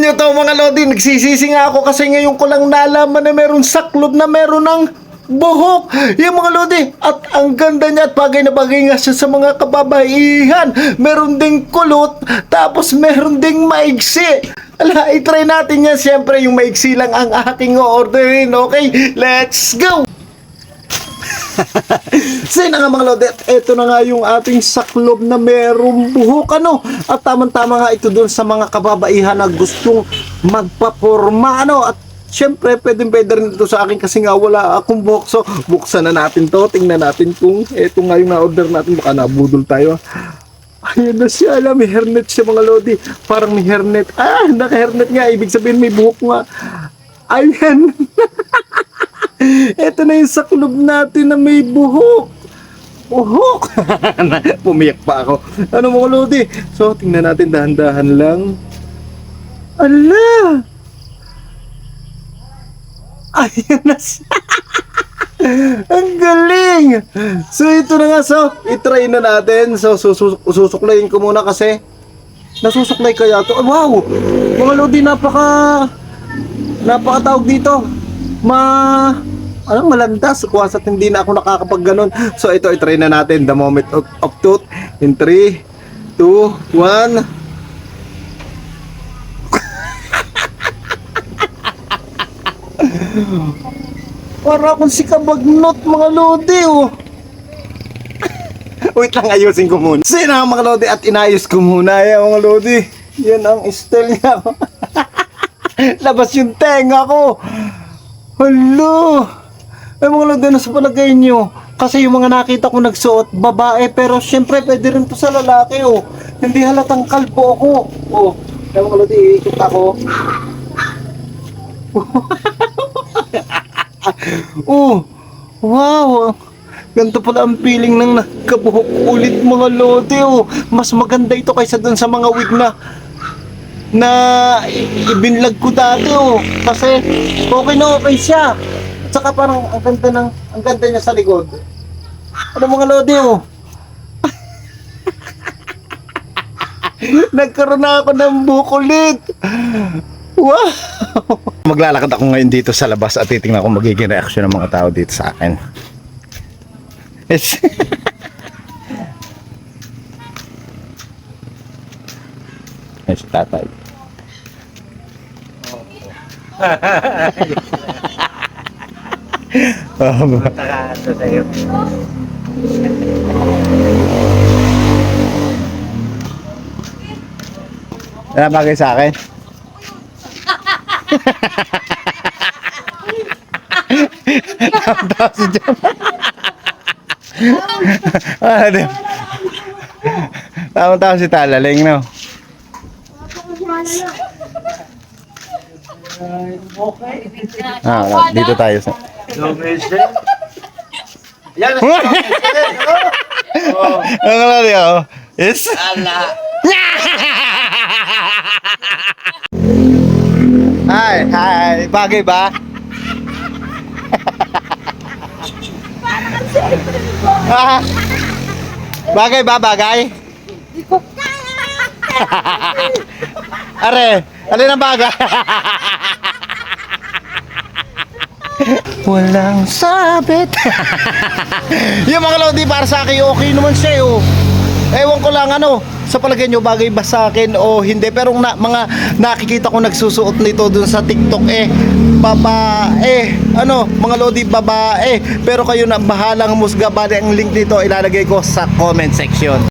ito mga lodi, nagsisisi nga ako kasi ngayon ko lang nalaman na meron saklob na meron ng buhok. Yung mga lodi, at ang ganda niya at bagay na bagay nga siya sa mga kababaihan. Meron ding kulot, tapos meron ding maigsi. Ala, i-try natin yan. Siyempre, yung maigsi lang ang aking orderin. Okay, let's go! So yun na nga mga lodi, eto na nga yung ating saklob na merong buhok, ano. At tamang-tama nga ito dun sa mga kababaihan na gustong magpaporma, ano. At syempre, pwede rin ito sa akin kasi nga wala akong buhok. So, buksan na natin to. Tingnan natin kung eto nga yung na-order natin. Baka nabudol tayo. Ayun na siya, alam, may hairnet siya mga lodi. Parang may hairnet. Ah, naka-hairnet nga. Ibig sabihin may buhok nga. Ayan. Ito na yung saklob natin na may buhok. Buhok. Pumiyak pa ako. Ano mga lodi? So, tingnan natin dahan-dahan lang. Ala! Ayan na siya. Ang galing! So, ito na nga. So, itry na natin. So, susuklayin ko muna kasi nasusuklay kaya to. Wow! Mga lodi, napakatawag dito. Malandas. Kuwasa't hindi na ako nakakapag ganon. So, ito, itry na natin. The moment of truth. In 3, 2, 1. Para akong si Kabagnot, mga lodi, oh. Wait lang, ayusin ko muna. So, yun ang mga lodi at inayos ko muna. Yan, mga lodi. Yan ang style niya. Labas yung tenga ko. Hello. Ay, mga lodi, ano sa palagay nyo? Kasi yung mga nakita ko nagsuot, babae. Pero syempre, pwede rin to sa lalaki, oh. Hindi halatang kalbo ako. Oh, ay, mga lodi, ikot ako. Oh, wow. Ganito pala ang feeling ng nagkabuhok ulit, mga lodi, oh. Mas maganda ito kaysa dun sa mga wig na ibinlag ko dati, oh. Kasi okay na okay siya. At saka parang ang ganda niya sa likod. Ano mga lodi, oh. Nagkaroon na ako ng buhok ulit. Wow. Maglalakad ako ngayon dito sa labas at titingnan ko magiging reaksyon ng mga tao dito sa akin. Yes. Yes, tatay. Taka sa'yo. Ano bagay sa akin? Tama-tama si Jam. Tama-tama si Talaling, no? Dito tayo sa... Yan. Ang alari ako. Yes? Ala. Hi. Bagay ba? Bagay ba? Bagay? Are, alin ang bagay? Walang sabit. Yung mga lodi para sa akin, okay naman siya, oh. Ewan ko lang, ano, sa palagay nyo, bagay ba sa akin o hindi? Pero mga nakikita ko nagsusuot nito dun sa TikTok, babae. Ano, mga lodi, babae. Pero kayo na bahalang musga. Bali, ang link nito ilalagay ko sa comment section.